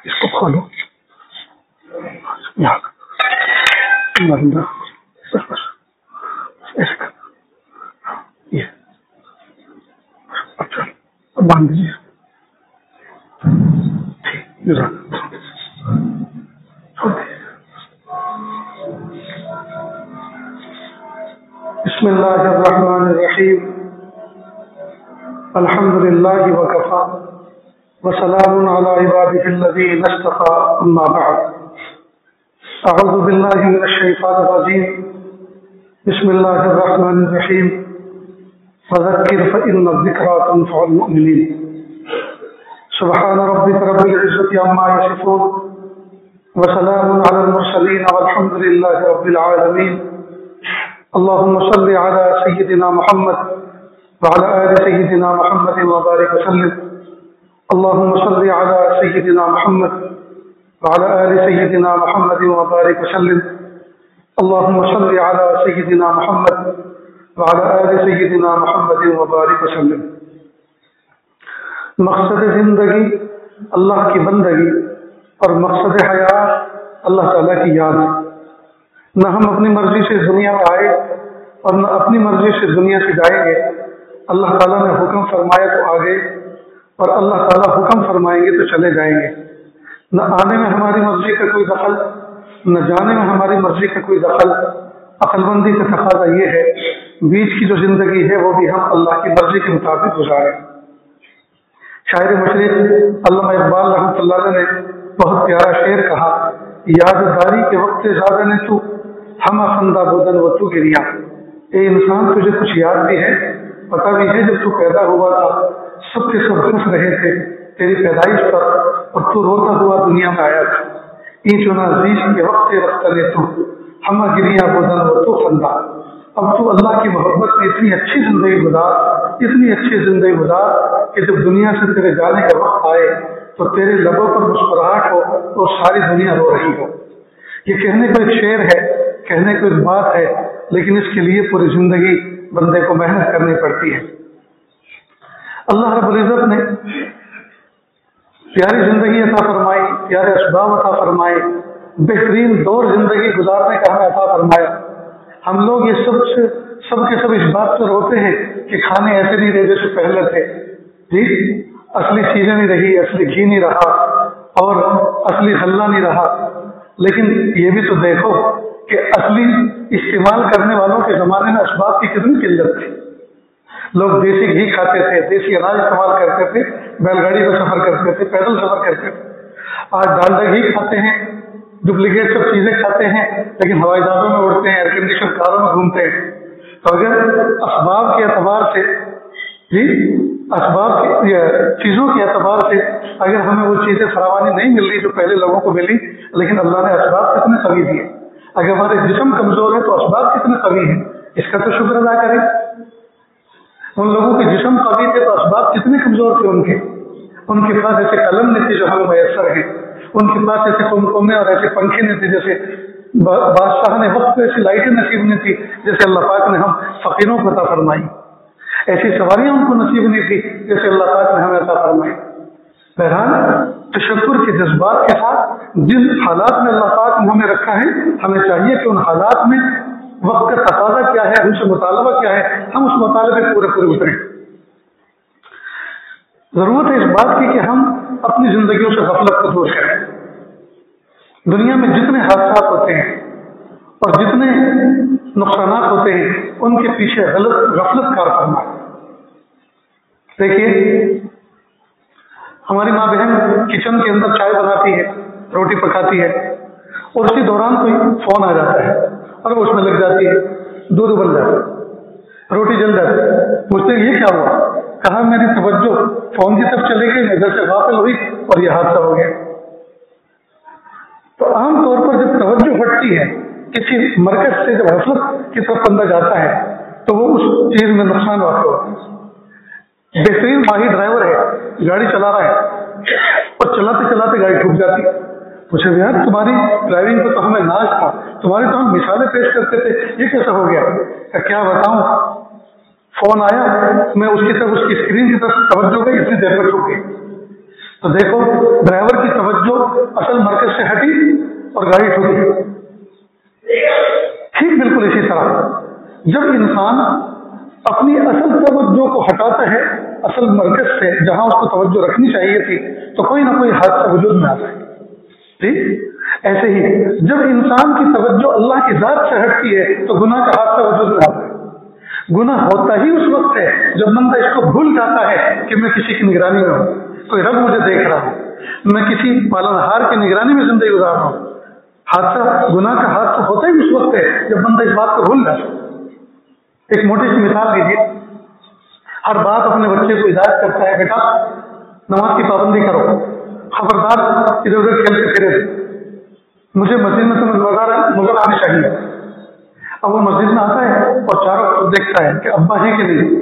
اس کو کھولو باندھ دیجیے. بسم اللہ الرحمن الرحیم. الحمد للہ وکفی وسلام علی عبادہ الذین اصطفی. اما بعد. اعوذ باللہ من الشیطان الرجیم. بسم اللہ الرحمن الرحیم. فذکر فإن الذکریٰ تنفع المؤمنین. سبحان ربک رب العزة عما یصفون وسلام علی المرسلین والحمد للہ رب العالمین. اللهم صل على سيدنا محمد وعلى آل سيدنا محمد وبارك وسلم. اللهم صل على سيدنا محمد وعلى آل سيدنا محمد وبارك وسلم. اللهم صل على سيدنا محمد وعلى آل سيدنا محمد وبارك وسلم. مقصد زندگی اللہ کی بندگی اور مقصد حیات اللہ تعالیٰ کی یاد. نہ ہم اپنی مرضی سے دنیا میں آئے اور نہ اپنی مرضی سے دنیا سے جائیں گے. اللہ تعالیٰ نے حکم فرمایا تو آگے اور اللہ تعالیٰ حکم فرمائیں گے تو چلے جائیں گے. نہ آنے میں ہماری مرضی کا کوئی دخل نہ جانے میں ہماری مرضی کا کوئی دخل. عقل مندی کا تقاضا یہ ہے بیچ کی جو زندگی ہے وہ بھی ہم اللہ کی مرضی کے مطابق گزاریں. شاعر مشرق علامہ اقبال رحمۃ اللہ علیہ نے بہت پیارا شعر کہا. یادگاری کے وقت زیادہ نے تو ہم خندہ بدن و تو گریا. اے انسان تجھے کچھ یاد بھی ہے پتہ بھی ہے جب تو پیدا ہوا تھا سب کے سب خوش رہے تھے تیری پیدائش پر اور تو روتا ہوا دنیا میں آیا تھا. این چنا عزیز کے وقت رفتہ لے تو ہم گریا بدن و تو خندہ. اب تو اللہ کی محبت میں اتنی اچھی زندگی گزار اتنی اچھی زندگی گزار کہ جب دنیا سے تیرے جانے کا وقت آئے تو تیرے لبوں پر مسکراہٹ ہو اور ساری دنیا رو رہی ہو. یہ کہنے کو ایک شعر ہے کہنے کو ایک بات ہے لیکن اس کے لیے پوری زندگی بندے کو محنت کرنی پڑتی ہے. اللہ رب العزت نے پیاری زندگی عطا فرمائی پیارے اسباب عطا فرمائے بہترین دور زندگی گزارنے کا ہمیں عطا فرمایا. ہم لوگ یہ سب کے سب اس بات پر روتے ہیں کہ کھانے ایسے نہیں رہے جیسے پہلے تھے. جی اصلی چیزیں نہیں رہی اصلی گھی نہیں رہا اور اصلی غلہ نہیں رہا. لیکن یہ بھی تو دیکھو کہ اصلی استعمال کرنے والوں کے زمانے میں اسباب کی کتنی قلت تھی. لوگ دیسی گھی کھاتے تھے دیسی اناج استعمال کرتے تھے بیل گاڑی پر سفر کرتے تھے پیدل سفر کرتے تھے. آج ڈالڈا گھی کھاتے ہیں ڈپلیکیٹ سب چیزیں کھاتے ہیں لیکن ہوائی جہازوں میں اڑتے ہیں ایئر کنڈیشن کاروں میں گھومتے ہیں. تو اگر اسباب کے اعتبار سے جی اسباب کی چیزوں کے اعتبار سے اگر ہمیں وہ چیزیں فراوانی نہیں مل رہی جو پہلے لوگوں کو ملی لیکن اللہ نے اسباب کتنے قوی دیے. اگر ہمارے جسم کمزور ہے تو اسباب کتنے قوی ہیں اس کا تو شکر ادا کریں. ان لوگوں کے جسم قوی تھے تو اسباب کتنے کمزور تھے ان کے پاس ایسے قلم نہیں تھے جو ہمیں میسر ہیں. ان کے پاس ایسے کمکمے اور ایسے پنکھے نہیں تھے جیسے بادشاہ نے وقت کو ایسی لائٹیں نصیب نہیں تھی جیسے اللہ پاک نے ہم فقیروں کو عطا فرمائی. ایسی سواریاں ان کو نصیب نہیں تھی جیسے اللہ پاک نے ہمیں عطا فرمائی. بہرحال تشکر کے جذبات کے ساتھ جن حالات میں اللہ پاک نے ہمیں رکھا ہے ہمیں چاہیے کہ ان حالات میں وقت کا تقاضا کیا ہے ہم سے مطالبہ کیا ہے ہم اس مطالبے پورے اتریں. ضرورت ہے اس بات کی کہ ہم اپنی زندگیوں سے غفلت کو دور کریں. دنیا میں جتنے حادثات ہوتے ہیں اور جتنے نقصانات ہوتے ہیں ان کے پیچھے غفلت کار فرما. دیکھیے ہماری ماں بہن کچن کے اندر چائے بناتی ہے روٹی پکاتی ہے اور اسی دوران کوئی فون آ جاتا ہے اور وہ اس میں لگ جاتی ہے دودھ ابل جاتا ہے روٹی جل جاتی ہے. پوچھتے ہیں یہ کیا ہوا کہا میری توجہ فون کی طرف چلے گئی نظر سے غافل ہوئی اور یہ حادثہ ہو گیا. تو عام طور پر جب توجہ ہٹتی ہے کسی مرکز سے جب غفلت کی طرف بندہ جاتا ہے تو وہ اس چیز میں نقصان واقع ہوتا ہے. بہترین ماہر ڈرائیور ہے گاڑی چلا رہا ہے اور چلاتے چلاتے گاڑی ٹوٹ جاتی ہے. پوچھے یار تمہاری ڈرائیونگ پہ تو ہمیں ناز تھا تمہاری تو ہم مثالیں پیش کرتے تھے یہ کیسا ہو گیا. کیا بتاؤں فون آیا میں اس کی طرف اس کی اسکرین کی طرف توجہ گئی اتنی دیر میں ٹوٹ گئی. تو دیکھو ڈرائیور کی توجہ اصل مرکز سے ہٹی اور گاڑی ٹھوکی. ٹھیک بالکل اسی طرح جب انسان اپنی اصل توجہ کو ہٹاتا ہے اصل مرکز سے جہاں اس کو توجہ رکھنی چاہیے تھی تو کوئی نہ کوئی حادثہ وجود میں آتا ہے. ٹھیک ایسے ہی جب انسان کی توجہ اللہ کی ذات سے ہٹتی ہے تو گناہ کا حادثہ وجود میں آتا ہے. گناہ ہوتا ہی اس وقت ہے جب بندہ اس کو بھول جاتا ہے کہ میں کسی کی نگرانی میں ہوں, کوئی رب مجھے دیکھ رہا ہوں, میں کسی پالنہار کی نگرانی میں زندگی گزار رہا ہوں. حادثہ گناہ کا حادثہ ہوتا ہی اس وقت ہے جب بندہ اس بات کو بھول جاتا ہے. ایک موٹی سی مثال دیجیے. ہر بات اپنے بچے کو ہدایت کرتا ہے, بیٹا نماز کی پابندی کرو, خبردار ادھر ادھر کھیلتے پھرے, مجھے مسجد میں تمہیں نظر آنے چاہیے. اب وہ مسجد میں آتا ہے اور چاروں طرف دیکھتا ہے کہ ابا ہیں کہ نہیں.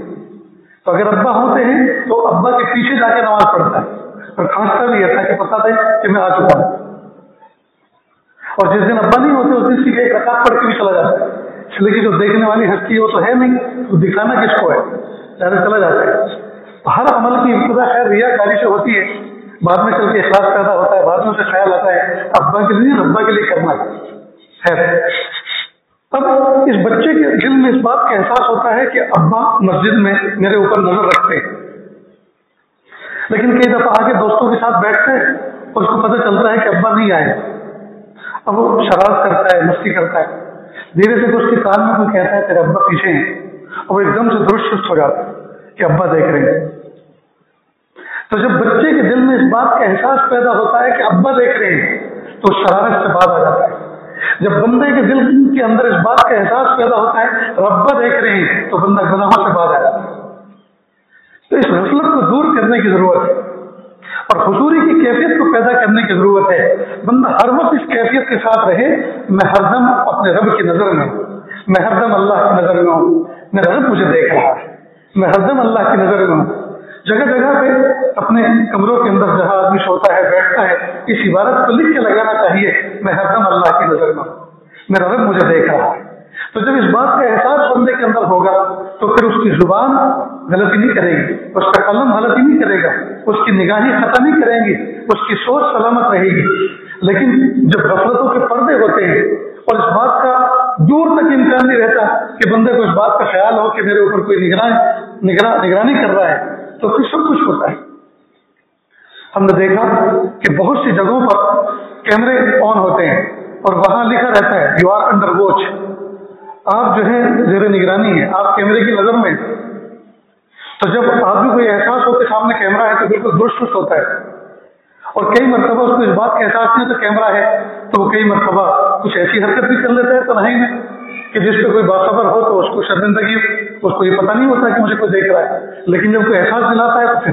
تو اگر ابا ہوتے ہیں تو ابا کے پیچھے جا کے نماز پڑھتا ہے اور کھانستا بھی ہے تاکہ پتا دے کہ میں آ چکا ہوں. اور جس دن ابا نہیں ہوتے اس دن سیدھے ایک رکعت پڑھ کے بھی چلا جاتا ہے, اس لیے کہ جو دیکھنے والی ہستی ہے وہ تو ہے نہیں, تو دکھانا کس کو ہے, زیادہ چلا جاتا ہے. ہر عمل کی ابتدا خیر ریا کاری سے ہوتی ہے, بعد میں چل کے اخلاص پیدا ہوتا ہے, بعد میں سے خیال آتا ہے ابا کے لیے ابا کے لیے کرنا ہے. اب اس بچے کے دل میں اس بات کا احساس ہوتا ہے کہ ابا مسجد میں میرے اوپر نظر رکھتے ہیں, لیکن کئی دفعہ آگے دوستوں کے ساتھ بیٹھتے ہیں اور اس کو پتہ چلتا ہے کہ ابا نہیں آئے. اب وہ شرارت کرتا ہے, مستی کرتا ہے, دھیرے سے اس کے کان میں کوئی کہتا ہے تیرے ابا پیچھے ہیں, اور وہ ایک دم سے درست ہو جاتا ہے کہ ابا دیکھ رہے ہیں. تو جب بچے کے دل میں اس بات کا احساس پیدا ہوتا ہے کہ ابا دیکھ رہے ہیں تو شرارت سے باز آ جاتا ہے. جب بندے کے دل کے اندر اس بات کا احساس پیدا ہوتا ہے رب دیکھ رہے ہیں تو بندہ گناہوں سے باز آ جاتا ہے. تو اس غفلت کو دور کرنے کی ضرورت ہے اور حضوری کی کیفیت کو پیدا کرنے کی ضرورت ہے. بندہ ہر وقت اس کیفیت کے ساتھ رہے, میں ہر دم اپنے رب کی نظر میں ہوں, میں ہر دم اللہ کی نظر میں ہوں, میرا رب مجھے دیکھ رہا ہے, میں ہر دم اللہ کی نظر میں ہوں. جگہ جگہ پہ اپنے کمروں کے اندر جہاں آدمی سوتا ہے بیٹھتا ہے اس عبارت کو لکھ کے لگانا چاہیے, میں ہر دم اللہ کی نظر میں ہوں, میرا رب مجھے دیکھ رہا ہے. تو جب اس بات کا احساس بندے کے اندر ہوگا تو پھر اس کی زبان غلطی نہیں کرے گی, اس کا قلم غلطی نہیں کرے گا, اس کی نگاہیں خطا نہیں کریں گی, اس کی سوچ سلامت رہے گی. لیکن جب غفلتوں کے پردے ہوتے ہیں اور اس بات کا دور تک امکان نہیں رہتا کہ بندے کو اس بات کا خیال ہو کہ میرے اوپر کوئی نگرانی کر رہا ہے, تو پھر سب کچھ ہوتا ہے. ہم نے دیکھا کہ بہت سی جگہوں پر کیمرے آن ہوتے ہیں اور وہاں لکھا رہتا ہے یو آر انڈر واچ, آپ جو ہے زیر نگرانی ہے, آپ کیمرے کی نظر میں. تو جب آدمی کو یہ احساس ہو کہ سامنے کیمرہ ہے تو بالکل درست ہوتا ہے, اور کئی مرتبہ اس کو اس بات کا احساس نہیں تو کیمرہ ہے تو وہ کئی مرتبہ کچھ ایسی حرکت بھی کر لیتا ہے تنہائی میں کہ جس پہ کوئی باخبر ہو تو اس کو شرمندگی, اس کو یہ پتہ نہیں ہوتا کہ مجھے کوئی دیکھ رہا ہے. لیکن جب کوئی احساس دلاتا ہے تو پھر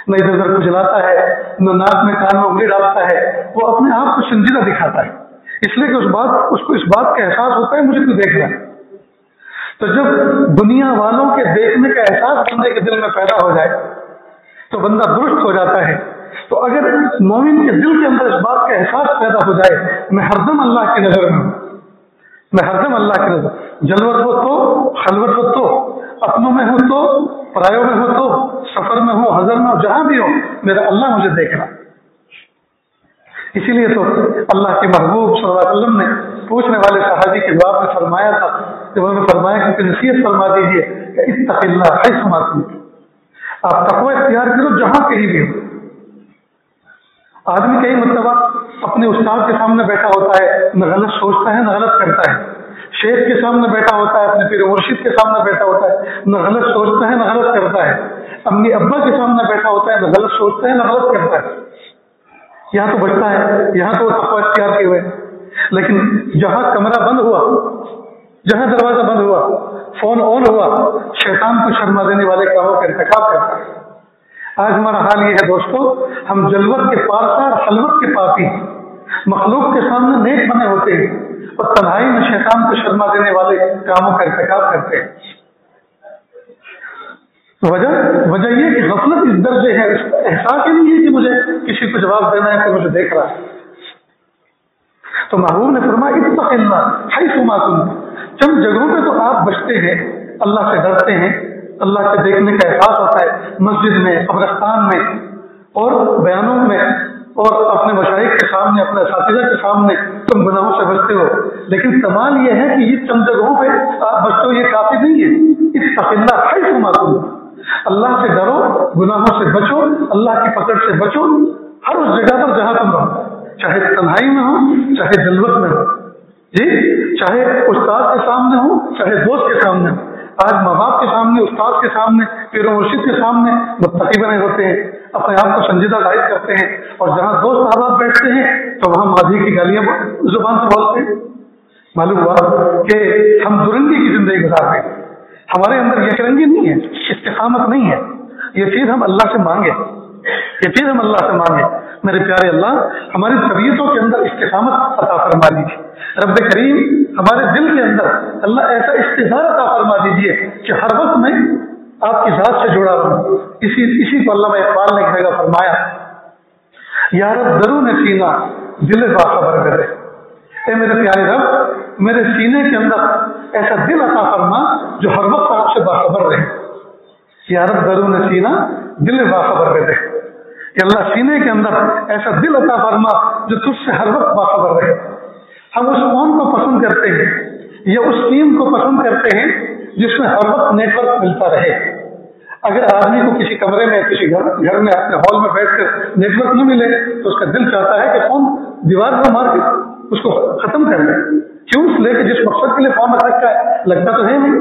نہ ادھر ادھر کو جلاتا ہے, نہ ناک میں کان میں انگلی ڈالتا ہے, وہ اپنے آپ کو سنجیدہ دکھاتا ہے, اس لیے کہ اس کو اس بات کا احساس ہوتا ہے مجھے کوئی دیکھ رہا ہے. تو جب دنیا والوں کے دیکھنے کا احساس بندے کے دل میں پیدا ہو جائے تو بندہ درست ہو جاتا ہے. تو اگر مومن کے دل کے اندر اس بات کا احساس پیدا ہو جائے میں ہر دم اللہ کی نظر میں ہوں, میں ہر دم اللہ کی نظر, جلوت ہو تو خلوت ہو تو, اپنوں میں ہوں تو پرایوں میں ہو تو, سفر میں ہو حضر میں ہو, جہاں بھی ہو میرا اللہ مجھے دیکھ رہا. اسی لیے تو اللہ کے محبوب صلی اللہ علیہ وسلم نے پوچھنے والے صحابی کے جواب میں فرمایا تھا کہ انہوں نے فرمایا کہ نصیحت فرما دیجیے کہ اتق اللہ حیث ما کنت, آپ تقوی اختیار کرو جہاں کہیں بھی ہو. آدمی کئی مرتبہ اپنے استاد کے سامنے بیٹھا ہوتا ہے, نہ غلط سوچتا ہے نہ غلط کرتا ہے, شیخ کے سامنے بیٹھا ہوتا ہے, اپنے پیر مرشد کے سامنے بیٹھا ہوتا ہے, نہ غلط سوچتا ہے نہ غلط کرتا ہے, امی ابا کے سامنے بیٹھا ہوتا ہے, نہ غلط سوچتا ہے نہ غلط کرتا ہے. یہاں تو بچتا ہے, یہاں تو تقوی اختیار کیے ہوئے, لیکن جہاں کمرہ بند ہوا, جہاں دروازہ بند ہوا, فون آن ہوا, شیطان کو شرما دینے والے کاموں کا ارتکاب کرتا ہے. آج ہمارا حال یہ ہے دوستو, ہم جلوت کے پارسا خلوت کے پاپی, مخلوق کے سامنے نیک بنے ہوتے ہیں اور تنہائی میں شیطان کو شرما دینے والے کاموں کا ارتکاب کرتے ہیں. وجہ یہ کہ غفلت اس درجے ہے, احساس ہی نہیں ہے کہ مجھے کسی کو جواب دینا ہے کہ مجھے دیکھ رہا ہے. تو محبوب نے فرمایا اتق اللہ حیث ما کنت, چند جگہوں پہ تو آپ بچتے ہیں, اللہ سے ڈرتے ہیں, اللہ کے دیکھنے کا احساس ہوتا ہے, مسجد میں, قبرستان میں, اور بیانوں میں اور اپنے مشائخ کے سامنے، اپنے اساتذہ کے سامنے تم گناہوں سے بچتے ہو، لیکن کمال یہ ہے کہ یہ چند جگہوں پہ آپ بچتے ہو، یہ کافی نہیں ہے۔ اتق اللہ حیث ما کنت، اللہ سے ڈرو، گناہوں سے بچو، اللہ کی پکڑ سے بچو ہر اس جگہ پر جہاں تم رہو، چاہے تنہائی میں ہو چاہے جلوت میں ہو، جی، چاہے استاد کے سامنے ہو چاہے دوست کے سامنے ہو۔ آج ماں باپ کے سامنے، استاد کے سامنے، پیر و مرشد کے سامنے متقی بنے ہوتے ہیں، اپنے آپ کو سنجیدہ ظاہر کرتے ہیں، اور جہاں دوست احباب بیٹھتے ہیں تو وہاں ماضی کی گالیاں زبان سے بولتے ہیں۔ معلوم ہوا کہ ہم درنگی کی زندگی گزار رہے ہیں، ہمارے اندر یک رنگی نہیں ہے، استقامت نہیں ہے۔ یہ چیز ہم اللہ سے مانگے، یہ چیز ہم اللہ سے مانگے۔ میرے پیارے اللہ، ہماری طبیعتوں کے اندر استقامت عطا فرما دیجیے۔ رب کریم ہمارے دل کے اندر اللہ ایسا استحضار عطا فرما دیجیے کہ ہر وقت میں آپ کی ذات سے جڑا رہوں۔ اسی کو علامہ اقبال نے ایک جگہ فرمایا، یا رب درون سینہ دل باخبر کرے، اے میرے پیارے رب میرے سینے کے اندر ایسا دل عطا فرما جو ہر وقت آپ سے باخبر رہے۔ یا رب درون سینہ دل باخبر کرے، کہ اللہ سینے کے اندر ایسا دل عطا فرما جو تجھ سے ہر وقت باخبر رہے۔ ہم اس فون کو پسند کرتے ہیں یا اس ٹیم کو پسند کرتے ہیں جس میں ہر وقت نیٹ ورک ملتا رہے۔ اگر آدمی کو کسی کمرے میں، کسی گھر میں، اپنے ہال میں بیٹھ کر نیٹ ورک نہ ملے تو اس کا دل چاہتا ہے کہ فون دیوار کو مار کے اس کو ختم کر دیں۔ کیوں؟ اس لیے کہ جس مقصد کے لیے فون رکھا ہے لگتا تو ہے نہیں،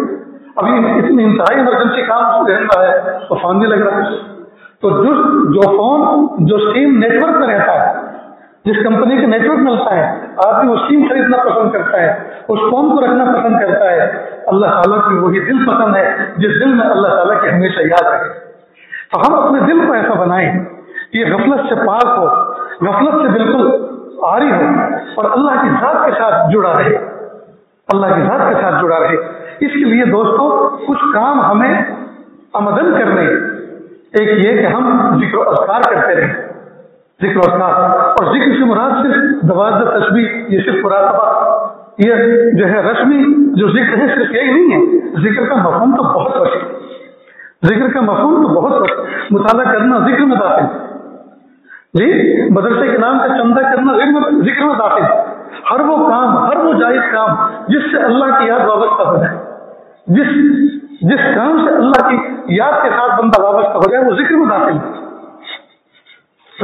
ابھی اتنی انتہائی ایمرجنسی کام رہتا ہے تو فون نہیں لگ رہا۔ تو جو فون جو سیم نیٹ ورک میں رہتا ہے، جس کمپنی کا نیٹ ورک ملتا ہے، آدمی وہ سیم خریدنا پسند کرتا ہے، اس فون کو رکھنا پسند کرتا ہے۔ اللہ تعالیٰ کی وہی دل پسند ہے جس دل میں اللہ تعالیٰ کی ہمیشہ یاد رہے۔ تو ہم اپنے دل کو ایسا بنائیں کہ یہ غفلت سے پاک ہو، غفلت سے بالکل عاری ہو، اور اللہ کی ذات کے ساتھ جڑا رہے، اللہ کی ذات کے ساتھ جڑا رہے۔ اس کے لیے دوستو کچھ کام ہمیں عمدن کرنے، ایک یہ کہ ہم ذکر و اذکار کرتے رہیں، ذکر و اذکار، اور ذکر سے مراد صرف دوازدہ تسبیح، یہ صرف مراقبہ، یہ جو ہے رسمی جو ذکر ہے صرف یہی نہیں ہے۔ ذکر کا مفہوم تو بہت وسیع، ذکر کا مفہوم تو بہت وسیع، مطالعہ کرنا ذکر میں داخل، جی، مدرسے کے نام کا چندہ کرنا ذکر میں داخل، ہر وہ کام، ہر وہ جائز کام جس سے اللہ کی یاد وابستہ ہو جائے، جس کام سے اللہ کی یاد کے ساتھ بندہ وابستہ ہو جائے وہ ذکر میں داخل،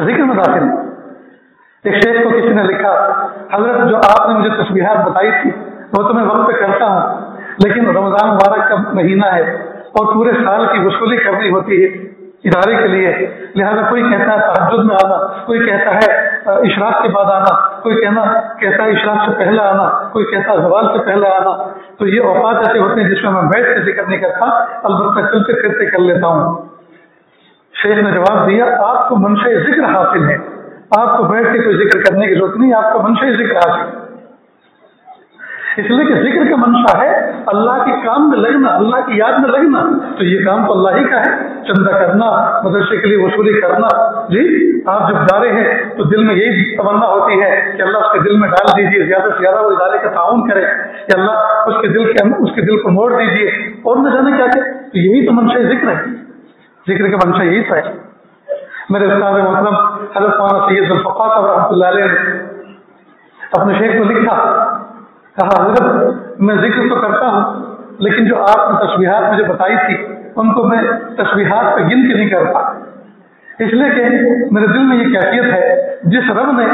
ذکر میں داخل۔ ایک شیخ کو کسی نے لکھا، حضرت جو آپ نے مجھے تسبیحات بتائی تھی وہ تو میں وقت پہ کرتا ہوں، لیکن رمضان مبارک کا مہینہ ہے اور پورے سال کی وصولی کرنی ہوتی ہے ادارے کے لیے، لہذا کوئی کہتا ہے تہجد میں آنا، کوئی کہتا ہے اشراق کے بعد آنا، کوئی کہتا ہے اشراق سے پہلے آنا، کوئی کہتا ہے زوال سے پہلے آنا۔ تو یہ اوقات ایسے ہوتے ہیں جس میں بیٹھ کے ذکر نہیں کرتا، البتہ چلتے پھرتے کر لیتا ہوں۔ شیخ نے جواب دیا، آپ کو منشا ذکر حاصل ہے، آپ کو بیٹھ کے کوئی ذکر کرنے کی ضرورت نہیں، آپ کو منشا ذکر حاصل ہے، اس لیے کہ ذکر کا منشا ہے اللہ کے کام میں لگنا، اللہ کی یاد میں لگنا، تو یہ کام تو اللہ ہی کا ہے، چندہ کرنا، مدرسے کے لیے وصولی کرنا۔ جی، آپ جب جا رہے ہیں تو دل میں یہی تمنا ہوتی ہے کہ اللہ اس کے دل میں ڈال دیجیے، زیادہ سے زیادہ وہ ادارے کا تعاون کرے، کہ اللہ اس کے دل کو موڑ دیجیے، اور نہ جانے کیا کہ تو یہی تو منشا ذکر ہے، ذکر کا منشا یہی تھا۔ میرے استاد محترم حضرت مولانا سید ذوالفقار صاحب رحمۃ اللہ علیہ نے اپنے شیخ کو لکھا، کہا حضرت میں ذکر تو کرتا ہوں لیکن جو آپ نے تسبیحات مجھے بتائی تھی ان کو میں تسبیحات پہ گن کے نہیں کرتا، اس لیے کہ میرے دل میں یہ کیفیت ہے جس رب نے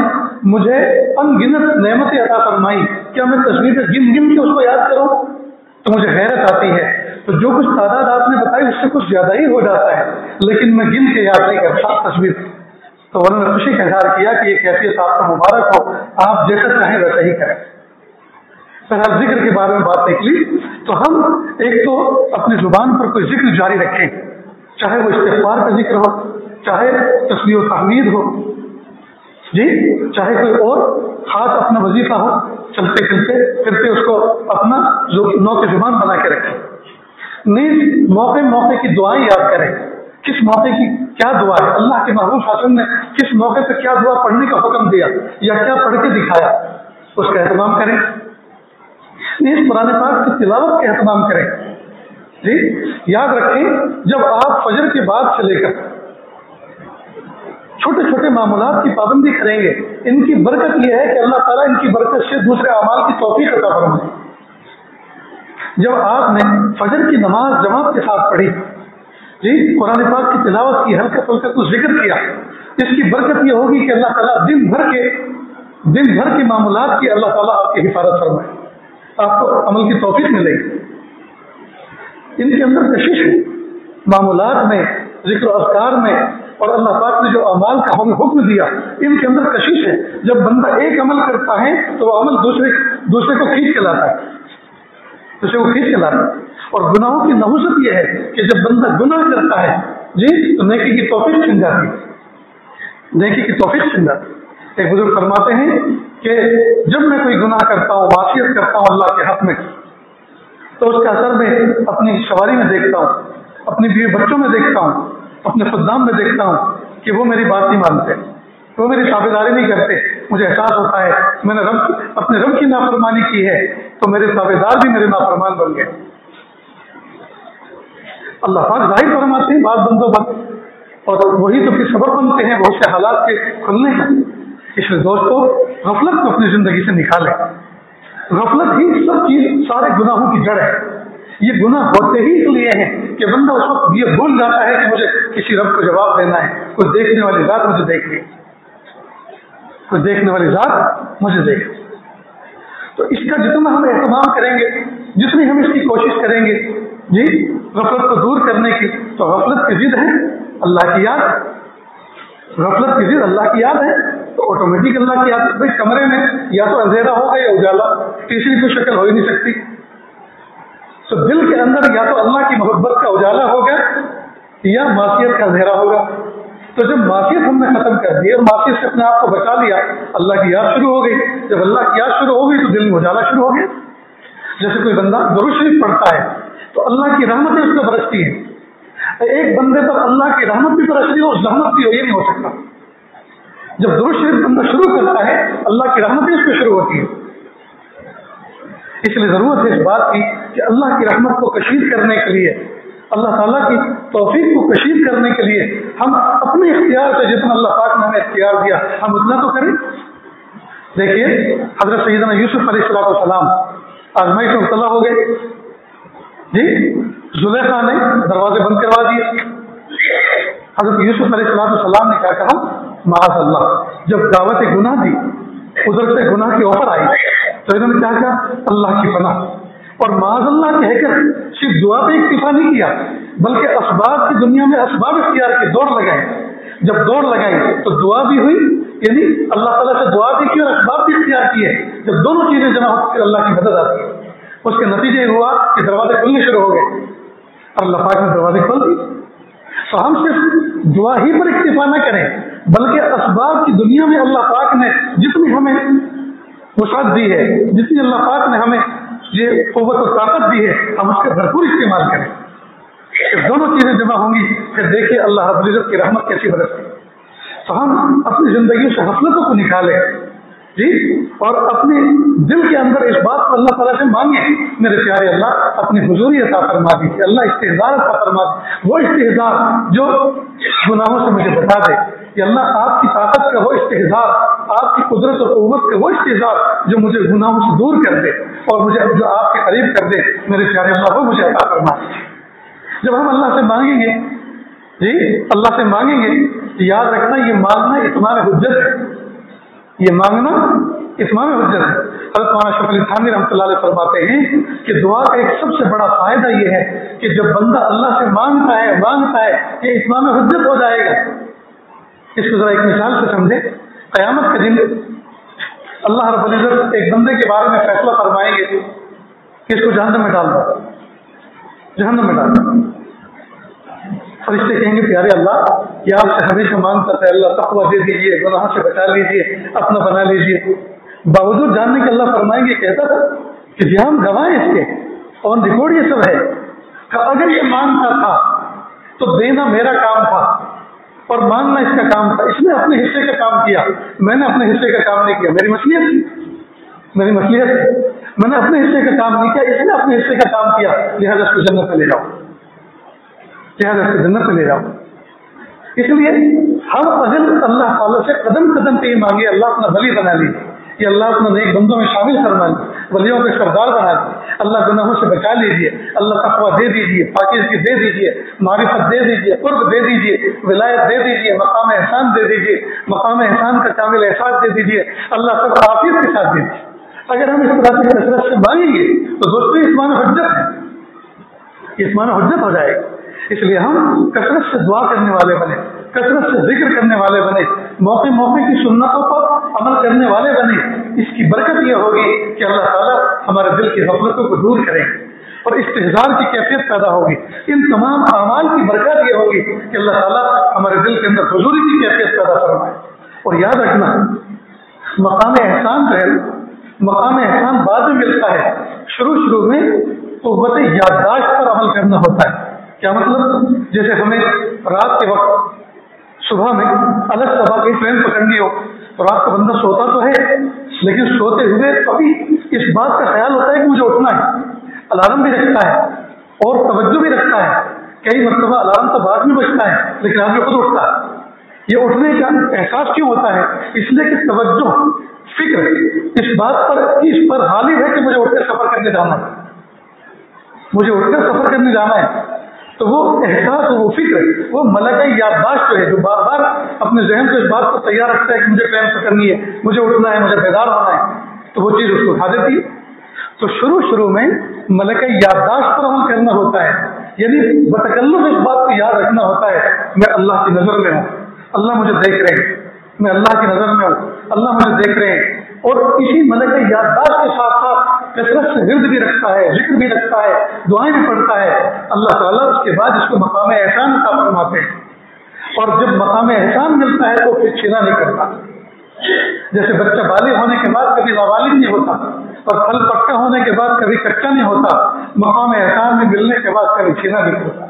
مجھے ان گنت نعمتیں عطا فرمائی، کیا میں تسبیح پہ گن گن کے اس کو یاد کروں؟ تو مجھے حیرت آتی ہے، تو جو کچھ تعداد آپ نے بتائی اس سے کچھ زیادہ ہی ہو جاتا ہے، لیکن میں گن کے یاد نہیں کرتا تسبیح۔ تو انہوں نے خوشی کا اظہار کیا کہ یہ کیفیت آپ کو مبارک ہو، آپ جیسا چاہیں ویسا ہی کریں۔ پھر ذکر کے بارے میں بات نکلی تو ہم ایک تو اپنی زبان پر کوئی ذکر جاری رکھیں، چاہے وہ استغفار کا ذکر ہو، چاہے تسبیح و تحمید ہو، جی، چاہے کوئی اور خاص اپنا وظیفہ ہو، چلتے چلتے پھرتے اس کو اپنا نو کی زبان بنا کے رکھیں۔ نیز موقع کی دعائیں یاد کریں، کس موقع کی کیا دعا ہے، اللہ کے محبوب حسن نے کس موقع پہ کیا دعا پڑھنے کا حکم دیا یا کیا پڑھ کے دکھایا، اس کا اہتمام کریں۔ نیز قرآن پاک کی تلاوت کا اہتمام کریں، جی، یاد رکھیں جب آپ فجر کے بعد سے لے کر چھوٹے چھوٹے معاملات کی پابندی کریں گے، ان کی برکت یہ ہے کہ اللہ تعالیٰ ان کی برکت سے دوسرے اعمال کی توفیق عطا فرمائے۔ جب آپ نے فجر کی نماز جماعت کے ساتھ پڑھی، جی قرآن پاک کی تلاوت کی، ہلکا پھلکا کچھ ذکر کیا، اس کی برکت یہ ہوگی کہ اللہ تعالیٰ دن بھر کے معاملات کی اللہ تعالیٰ آپ کی حفاظت فرمائے، آپ کو عمل کی توفیق ملے گی۔ ان کے اندر کشش ہے، معاملات میں، ذکر و اذکار میں، اور اللہ پاک نے جو اعمال کا ہمیں حکم دیا ان کے اندر کشش ہے۔ جب بندہ ایک عمل کرتا ہے تو وہ عمل دوسرے کو کھینچ کے لاتا ہے، اور گناہوں کی نحوست یہ ہے کہ جب بندہ گناہ کرتا ہے جی تو نیکی کی توفیق چھن جاتی ہے۔ ایک بزرگ فرماتے ہیں کہ جب میں کوئی گناہ کرتا ہوں، معصیت کرتا ہوں اللہ کے حق میں، تو اس کا اثر میں اپنی شواری میں دیکھتا ہوں، اپنی بیوی بچوں میں دیکھتا ہوں، اپنے خدام میں دیکھتا ہوں کہ وہ میری بات نہیں مانتے، وہ میری تابعداری نہیں کرتے۔ مجھے احساس ہوتا ہے میں نے اپنے رب کی نافرمانی کی ہے تو میرے تابعدار بھی میرے نافرمان بن گئے۔ اللہ پاک ظاہر فرماتے ہیں بات بندوں پر، اور وہی تو پھر سبب بنتے ہیں بہت سے حالات کے کھلنے کا۔ اس لیے دوستو غفلت کو اپنی زندگی سے نکالیں۔ غفلت ہی سب چیز، سارے گناہوں کی جڑ ہے۔ یہ گناہ ہوتے ہی اس لیے ہیں کہ بندہ اس وقت یہ بھول جاتا ہے کہ مجھے کسی رب کو جواب دینا ہے، کوئی دیکھنے والی ذات مجھے دیکھ رہی، تو اس کا جتنا ہم اہتمام کریں گے، جتنی ہم اس کی کوشش کریں گے جی غفلت کو دور کرنے کی، تو غفلت کی ضد ہے اللہ کی یاد، تو آٹومیٹک اللہ کی یاد۔ بھائی کمرے میں یا تو اندھیرا ہوگا یا اجالا، تیسری کوئی شکل ہو ہی نہیں سکتی۔ تو دل کے اندر یا تو اللہ کی محبت کا اجالا ہوگا یا معصیت کا اندھیرا ہوگا۔ تو جب معصیت ہم نے ختم کر دی اور معصیت سے اپنے آپ کو بچا لیا، اللہ کی یاد شروع ہو گئی۔ جب اللہ کی یاد شروع ہو گئی تو دل میں اجالا شروع ہو گیا۔ جیسے کوئی بندہ درود شریف پڑھتا ہے تو اللہ کی رحمتیں اس پہ برستی ہیں۔ ایک بندے پر اللہ کی رحمت بھی برس رہی ہو، اس رحمت بھی ہو، یہ نہیں ہو سکتا۔ جب درود شریف بندہ شروع کرتا ہے اللہ کی رحمتیں اس پہ شروع ہوتی ہیں۔ اس لیے ضرورت ہے اس بات کی کہ اللہ کی رحمت کو کشید کرنے کے لیے، اللہ تعالیٰ کی توفیق کو کشید کرنے کے لیے ہم اپنے اختیار سے جتنا اللہ پاک نے ہمیں اختیار دیا ہم اتنا تو کریں۔ دیکھیے حضرت سیدنا یوسف علیہ السلام آزمائش میں مبتلا ہو گئے جی، زلیخا نے دروازے بند کروا دیے۔ حضرت یوسف علیہ السلام نے کیا کہا؟ معاذ اللہ۔ جب دعوت گناہ دی، ادھر سے گناہ کی آفر آئی تو انہوں نے کیا کہا؟ اللہ کی پناہ۔ اور معاذ اللہ کہہ کر صرف دعا پہ اکتفا نہیں کیا، بلکہ اسباب کی دنیا میں اسباب اختیار کی، دوڑ لگائے۔ جب دوڑ لگائی تو دعا بھی ہوئی، یعنی اللہ تعالیٰ سے دعا بھی کی اور اسباب بھی اختیار کیے۔ جب دونوں چیزیں جمع ہو کر اللہ کی مدد آتی ہے، اس کے نتیجے ہوا کہ دروازے کھلنے شروع ہو گئے اور اللہ پاک نے دروازے کھول دی۔ تو ہم صرف دعا ہی پر اکتفا نہ کریں، بلکہ اسباب کی دنیا میں اللہ پاک نے جتنی ہمیں وسعت دی ہے، جتنی اللہ پاک نے ہمیں یہ قوت و طاقت دی ہے، ہم اس کا بھرپور استعمال کریں۔ جب دونوں چیزیں جمع ہوں گی پھر دیکھیے اللہ رب العزت کی رحمت کیسی برستی۔ تو ہم اپنی زندگیوں سے غفلتوں کو نکالیں جی، اور اپنے دل کے اندر اس بات کو اللہ تعالیٰ سے مانگیں، میرے پیارے اللہ اپنی حضوری عطا فرما دیجیے، اللہ استحضار عطا فرما دیجیے، وہ استحضار جو گناہوں سے مجھے بتا دے، یا اللہ آپ کی طاقت کا وہ استحضار، آپ کی قدرت اور قوت کا وہ استحضار جو مجھے گناہوں سے دور کر دے اور مجھے جو آپ کے قریب کر دے، میرے پیارے اللہ وہ مجھے عطا فرما دیجیے۔ جب ہم اللہ سے مانگیں گے جی، اللہ سے مانگیں گے، یاد رکھنا یہ مانگنا اتمام حجت ہے، یہ مانگنا اتمام حجت ہے۔ حضرت مولانا اشرف علی تھانوی رحمۃ اللہ علیہ فرماتے ہیں کہ دعا کا ایک سب سے بڑا فائدہ یہ ہے کہ جب بندہ اللہ سے مانگتا ہے یہ اتمام حجت ہو جائے گا۔ اس کو ذرا ایک مثال سے سمجھے۔ قیامت کے دن اللہ رب العزت ایک بندے کے بارے میں فیصلہ فرمائیں گے کہ اس کو جہنم میں ڈال دو، جہنم میں ڈال دو۔ فرشتے کہیں گے پیارے اللہ یہ آپ سے ہمیشہ مانگتا تھا، اللہ تقویٰ دے دیجیے، گناہ سے بچا لیجیے، اپنا بنا لیجیے۔ باوجود جاننے کے اللہ فرمائیں گے، کہتا تھا کہ جی ہم گواہ اس کے، آن ریکارڈ یہ سب ہے، اگر یہ مانگتا تھا تو دینا میرا کام تھا اور مانگنا اس کا کام تھا، اس نے اپنے حصے کا کام کیا، میں نے اپنے حصے کا کام نہیں کیا، میری مصلیحت میں نے اپنے حصے کا کام نہیں کیا، اس نے اپنے حصے کا کام کیا، لہٰذا اس کو جنت میں لے جاؤ، اس لیے ہم اگر اللہ تعالیٰ سے قدم قدم پہ یہ مانگے اللہ اپنا ولی بنا لیجیے، یہ اللہ اپنا نیک بندوں میں شامل فرما لیجیے، ولیوں کے سردار بنا دیجیے، اللہ گناہوں سے بچا لیجیے، اللہ تقویٰ دے دیجیے، پاکیزگی دے دیجیے، معرفت دے دیجیے، قرب دے دیجیے، ولایت دے دیجیے، مقام احسان دے دیجیے، مقام احسان کا کامل احساس دے دیجیے، اللہ سب عافیت کے ساتھ دے دیجیے۔ اگر ہم اس طرح سے کثرت سے مانگیں گے تو دوستوں اسمان حجت ہے، اسمان حجت ہو جائے گا۔ اس لیے ہم کثرت سے دعا کرنے والے بنے، کثرت سے ذکر کرنے والے بنے، موقع موقع کی سنتوں پر عمل کرنے والے بنے۔ اس کی برکت یہ ہوگی کہ اللہ تعالیٰ ہمارے دل کی غفلتوں کو دور کریں گے اور استحضار کی کیفیت پیدا ہوگی۔ ان تمام اعمال کی برکت یہ ہوگی کہ اللہ تعالیٰ ہمارے دل کے اندر حضوری کی کیفیت پیدا فرمائے۔ اور یاد رکھنا، مقام احسان جو ہے، مقام احسان بعد میں ملتا ہے، شروع میں قوت یادداشت پر عمل کرنا ہوتا ہے۔ کیا مطلب؟ جیسے ہمیں رات کے وقت صبح میں الگ صبح کی ٹرین پکڑنی ہو تو رات کو بندہ سوتا تو ہے، لیکن سوتے ہوئے کبھی اس بات کا خیال ہوتا ہے کہ مجھے اٹھنا ہے، الارم بھی رکھتا ہے اور توجہ بھی رکھتا ہے۔ کئی مرتبہ الارم تو بعد میں بجتا ہے لیکن آدمی خود اٹھتا ہے۔ یہ اٹھنے کا احساس کیوں ہوتا ہے؟ اس لیے کہ توجہ، فکر اس بات پر غالب ہے کہ مجھے اٹھ کر سفر کرنے جانا ہے، مجھے اٹھ کر سفر کرنے جانا ہے۔ تو وہ احساس، وہ فکر، وہ ملکہ یادداشت جو ہے، جو بار بار اپنے ذہن کو اس بات کو تیار رکھتا ہے کہ مجھے ٹرین پکڑنی ہے، مجھے اٹھنا ہے، مجھے بیدار ہونا ہے، تو وہ چیز اس کو اٹھا دیتی ہے۔ تو شروع میں ملکہ یادداشت پر عمل کرنا ہوتا ہے، یعنی بتکلف اس بات کو یاد رکھنا ہوتا ہے میں اللہ کی نظر میں ہوں، اللہ مجھے دیکھ رہے ہیں، میں اللہ کی نظر میں ہوں، اللہ مجھے دیکھ رہے ہیں۔ اور اسی ملکہ یادداشت کے ساتھ ساتھ کثرت سے ورد بھی رکھتا ہے، ذکر بھی رکھتا ہے، دعائیں بھی پڑھتا ہے، اللہ تعالیٰ اس کے بعد اس کو مقام احسان عطا فرماتے ہیں۔ اور جب مقام احسان ملتا ہے تو پھر چھینا نہیں کرتا۔ جیسے بچہ بالغ ہونے کے بعد کبھی نابالغ نہیں ہوتا اور پھل پکا ہونے کے بعد کبھی کچا نہیں ہوتا، مقام احسان میں ملنے کے بعد کبھی چھینا نہیں ہوتا۔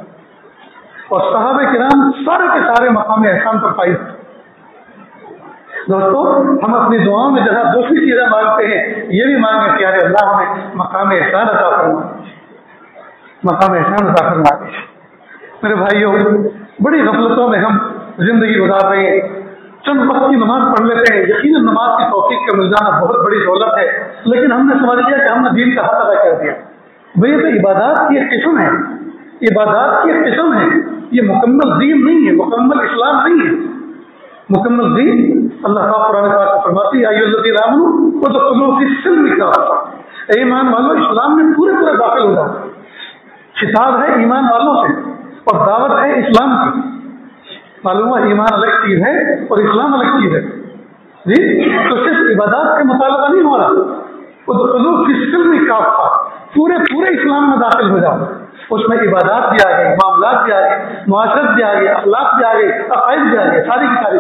اور صحابہ کرام سارے کے سارے مقام احسان پر فائز تھے۔ دوستو، ہم اپنی دعاؤں میں جہاں دوسری چیزیں مانگتے ہیں، یہ بھی مانگیں کہ یار اللہ ہمیں مقام احسان عطا فرما، مقام احسان عطا فرما۔ میرے بھائیوں، بڑی غفلتوں میں ہم زندگی گزار رہے ہیں، چند وقت کی نماز پڑھ لیتے ہیں، یقیناً نماز کی توفیق کا مل جانا بہت بڑی دولت ہے، لیکن ہم نے سمجھ لیا کہ ہم نے دین کا حق ادا کر دیا۔ بھئی تو عبادات کی ایک قسم ہے، عبادات کی ایک قسم ہے، یہ مکمل دین نہیں ہے، مکمل اسلام نہیں ہے۔ مکمل دین اللہ تعالیٰ قرآن پاک فرماتی ہے ایھا الذین آمنوا ادخلوا فی السلم کافہ، اے ایمان والو اسلام میں پورے داخل ہو جاؤ۔ خطاب ہے ایمان والوں سے اور دعوت ہے اسلام کی۔ معلوم ہے ایمان الگ چیز ہے اور اسلام الگ چیز ہے جی۔ تو صرف عبادات کا مطالبہ نہیں ہو رہا، ادخلوا فی السلم کافہ، پورے اسلام میں داخل ہو جاؤ۔ اس میں عبادات بھی آ گئی، معاملات بھی آ گئے، معاشرت بھی آ گئی، اخلاق بھی آ گئی، عقائد بھی آ گئی، ساری کی ساری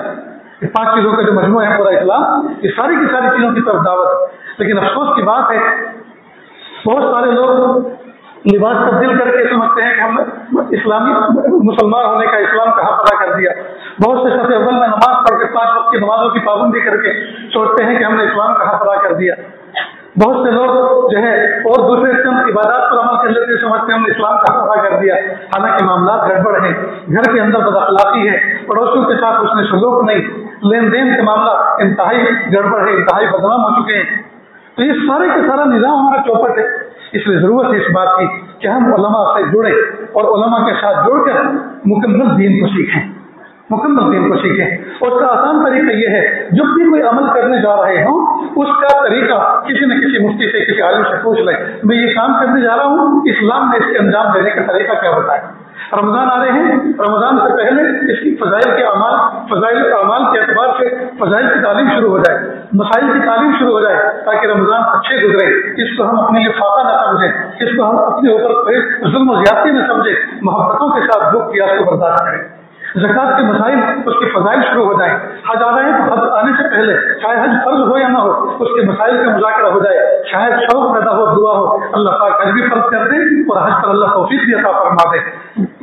یہ 5 چیزوں کا جو مجموعہ ہے پورا اسلام، یہ ساری کی ساری چیزوں کی طرف دعوت۔ لیکن افسوس کی بات ہے بہت سارے لوگ لباس تبدیل کر کے سمجھتے ہیں کہ ہم اسلامی مسلمان ہونے کا اسلام کا حق ادا کر دیا۔ بہت سے صف اول میں نماز پڑھ کے 5 وقت کی نمازوں کی پابندی کر کے سوچتے ہیں کہ ہم نے اسلام کا حق ادا کر دیا۔ بہت سے لوگ جو ہے اور دوسرے چند عبادات پر عمل کر لیتے سمجھتے ہیں ہم نے اسلام کا حق ادا کر دیا، حالانکہ معاملات گڑبڑ ہیں، گھر کے اندر بد اخلاقی ہے، پڑوسیوں کے ساتھ اس نے سلوک نہیں، لین دین کے معاملہ انتہائی گڑبڑ ہے، انتہائی بدنام ہو چکے ہیں۔ تو یہ سارے کا سارا نظام ہمارا چوپٹ ہے۔ اس لیے ضرورت ہے اس بات کی کہ ہم علماء سے جڑیں اور علماء کے ساتھ جڑ کر مکمل دین کو سیکھیں، مکمل دین کو سیکھیں۔ اور اس کا آسان طریقہ یہ ہے، جب بھی کوئی عمل کرنے جا رہے ہوں اس کا طریقہ کسی نہ کسی مفتی سے، کسی عالم سے پوچھ لیں، میں یہ کام کرنے جا رہا ہوں، اسلام نے اس کے انجام دینے کا طریقہ کیا بتایا۔ رمضان آ رہے ہیں، رمضان سے پہلے اس کی فضائل اعمال کے اعتبار سے فضائل کی تعلیم شروع ہو جائے، مسائل کی تعلیم شروع ہو جائے، تاکہ رمضان اچھے گزرے۔ اس کو ہم اپنے لیے فاقہ نہ سمجھیں، اس کو ہم اپنے اوپر ظلم و زیادتی نہ سمجھیں، محبتوں کے ساتھ بھوک پیاس کو برداشت کریں۔ زکوٰۃ کے مسائل، اس کے فضائل شروع ہو جائیں۔ حج آ رہے ہیں تو حج آنے سے پہلے چاہے حج فرض ہو یا نہ ہو اس کے مسائل کا مذاکرہ ہو جائے، شاید شوق پیدا ہو، دعا ہو اللہ پاک حج بھی فرض کر دے اور حج پر اللہ توفیق بھی عطا فرما دے۔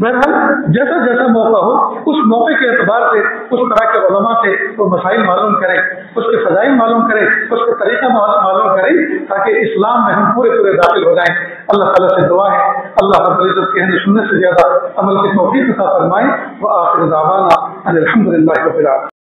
بہرحال جیسا جیسا موقع ہو اس موقع کے اعتبار سے اس طرح کے علماء سے وہ مسائل معلوم کریں، اس کے فضائل معلوم کریں، اس کے طریقہ معلوم کریں، تاکہ اسلام میں ہم پورے داخل ہو جائیں۔ اللہ تعالیٰ سے دعا ہے اللہ رب العزت کے سننے سے زیادہ عمل کی توفیق عطا فرمائے۔ وآخر دعوانا الحمد للہ رب العالمین.